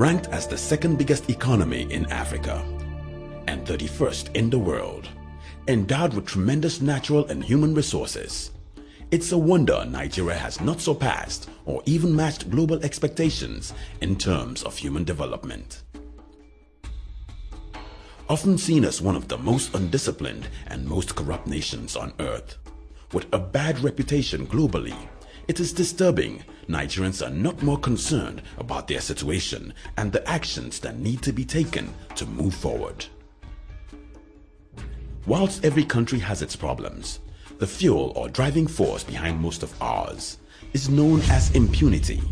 ranked as the second biggest economy in Africa and 31st in the world, endowed with tremendous natural and human resources. It's a wonder Nigeria has not surpassed or even matched global expectations in terms of human development. Often seen as one of the most undisciplined and most corrupt nations on earth, with a bad reputation globally, it is disturbing Nigerians are not more concerned about their situation and the actions that need to be taken to move forward. Whilst every country has its problems, the fuel or driving force behind most of ours is known as impunity.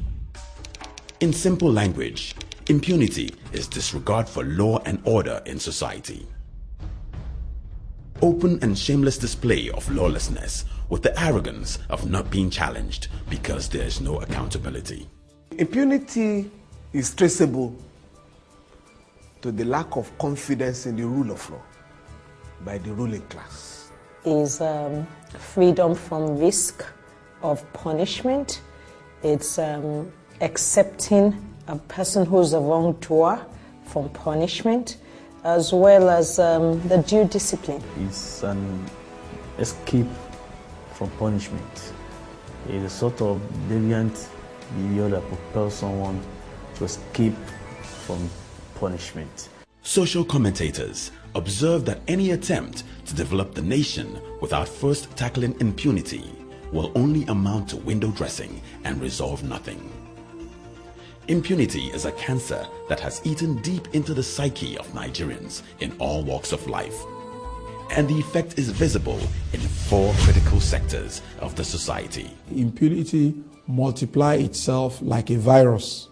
In simple language, impunity is disregard for law and order in society. Open and shameless display of lawlessness with the arrogance of not being challenged because there is no accountability. Impunity is traceable to the lack of confidence in the rule of law by the ruling class. Is freedom from risk of punishment. It's accepting a person who's a wrongdoer from punishment, as well as the due discipline. It's an escape from punishment. It's a sort of deviant behavior that propels someone to escape from punishment. Social commentators observe that any attempt to develop the nation without first tackling impunity will only amount to window dressing and resolve nothing. Impunity is a cancer that has eaten deep into the psyche of Nigerians in all walks of life, and the effect is visible in 4 critical sectors of the society. Impunity multiplies itself like a virus,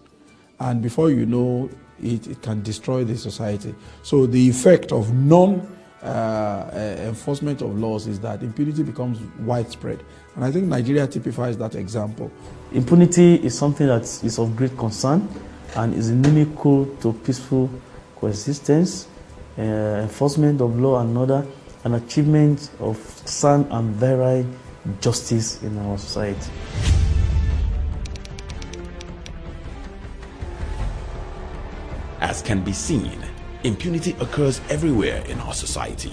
and before you know it can destroy the society. So the effect of non-enforcement of laws is that impunity becomes widespread, and I think Nigeria typifies that example. Impunity is something that is of great concern and is inimical to peaceful coexistence, enforcement of law and order, and achievement of sound and virile justice in our society. As can be seen, impunity occurs everywhere in our society,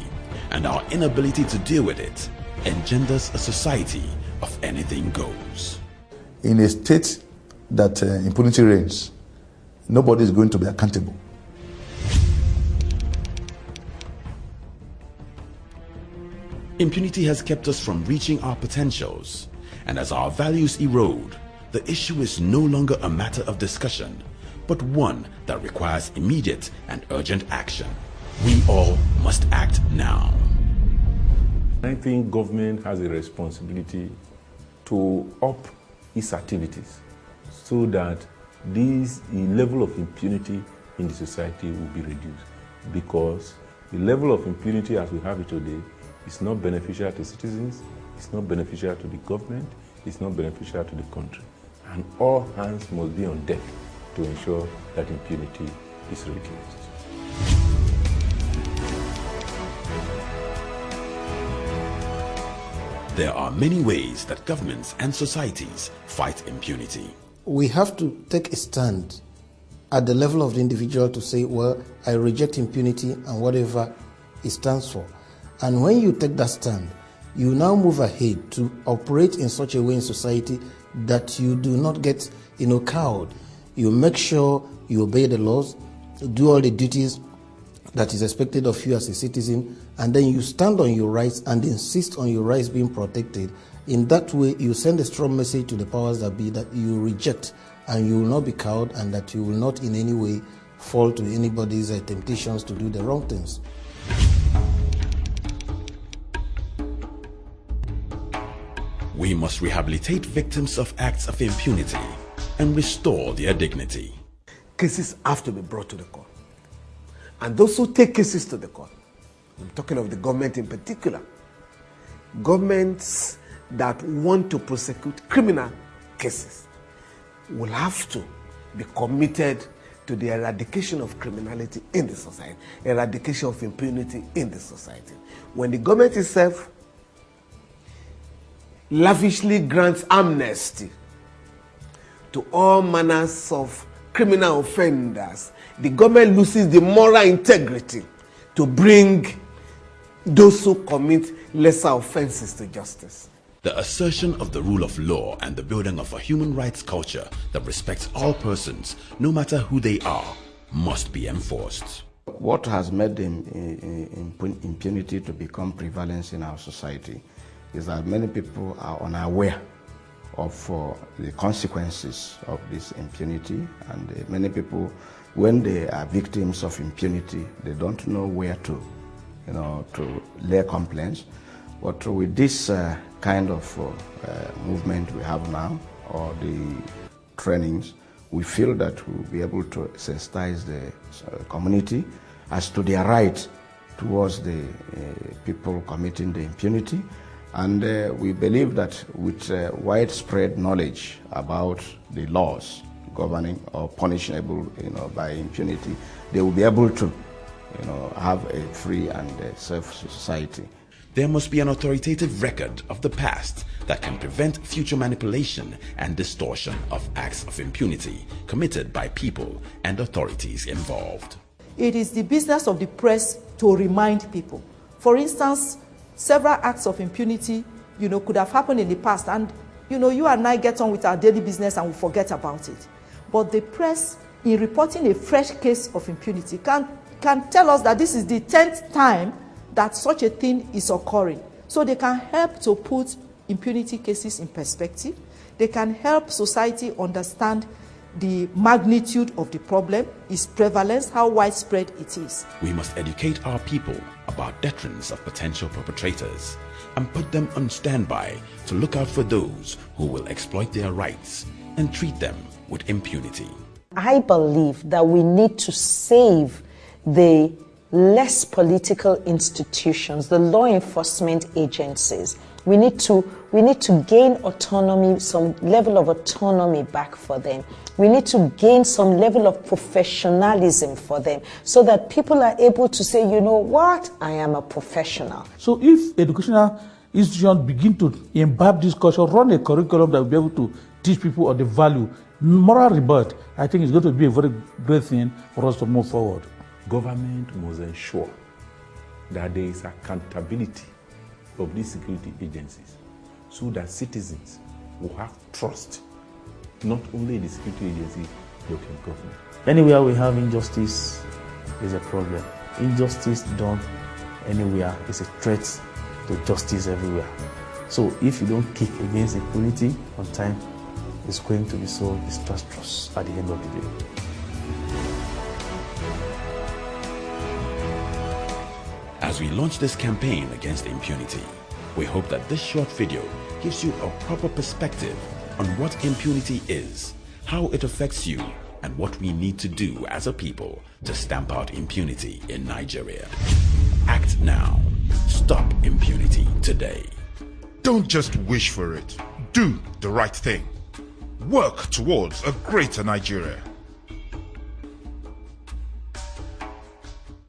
and our inability to deal with it engenders a society of anything goes. In a state that impunity reigns, nobody is going to be accountable. Impunity has kept us from reaching our potentials, and as our values erode, the issue is no longer a matter of discussion, but one that requires immediate and urgent action. We all must act now. I think government has a responsibility to up its activities so that the level of impunity in the society will be reduced, because the level of impunity as we have it today is not beneficial to citizens, it's not beneficial to the government, it's not beneficial to the country. And all hands must be on deck to ensure that impunity is reduced. There are many ways that governments and societies fight impunity. We have to take a stand at the level of the individual to say, well, I reject impunity and whatever it stands for. And when you take that stand, you now move ahead to operate in such a way in society that you do not get, cowed. You make sure you obey the laws, do all the duties that is expected of you as a citizen, and then you stand on your rights and insist on your rights being protected. In that way, you send a strong message to the powers that be that you reject and you will not be cowed, and that you will not in any way fall to anybody's temptations to do the wrong things. We must rehabilitate victims of acts of impunity and restore their dignity. Cases have to be brought to the court. And those who take cases to the court, I'm talking of the government in particular, governments that want to prosecute criminal cases will have to be committed to the eradication of criminality in the society, eradication of impunity in the society. When the government itself lavishly grants amnesty to all manners of criminal offenders, the government loses the moral integrity to bring those who commit lesser offenses to justice. The assertion of the rule of law and the building of a human rights culture that respects all persons, no matter who they are, must be enforced. What has made impunity to become prevalent in our society is that many people are unaware of the consequences of this impunity, and many people, when they are victims of impunity, they don't know where to, to lay complaints. But with this kind of movement we have now, or the trainings, we feel that we'll be able to sensitize the community as to their right towards the people committing the impunity. And we believe that with widespread knowledge about the laws governing or punishable by impunity, they will be able to have a free and safe society. There must be an authoritative record of the past that can prevent future manipulation and distortion of acts of impunity committed by people and authorities involved. It is the business of the press to remind people. For instance, several acts of impunity, could have happened in the past, and you and I get on with our daily business and we forget about it. But the press, in reporting a fresh case of impunity, can tell us that this is the 10th time that such a thing is occurring. So they can help to put impunity cases in perspective. They can help society understand the magnitude of the problem, its prevalence, how widespread it is. We must educate our people about deterrence of potential perpetrators and put them on standby to look out for those who will exploit their rights and treat them with impunity. I believe that we need to save the less political institutions, the law enforcement agencies. We need to gain autonomy, some level of autonomy back for them. We need to gain some level of professionalism for them so that people are able to say, you know what, I am a professional. So if educational institutions begin to imbibe this culture, run a curriculum that will be able to teach people of the value, moral rebirth, I think it's going to be a very great thing for us to move forward. Government must ensure that there is accountability of these security agencies so that citizens will have trust not only in the security agencies but in government. Anywhere we have injustice is a problem. Injustice done anywhere is a threat to justice everywhere. So if you don't kick against impunity on time, it's going to be so disastrous at the end of the day. As we launch this campaign against impunity, we hope that this short video gives you a proper perspective on what impunity is, how it affects you, and what we need to do as a people to stamp out impunity in Nigeria. Act now. Stop impunity today. Don't just wish for it. Do the right thing. Work towards a greater Nigeria.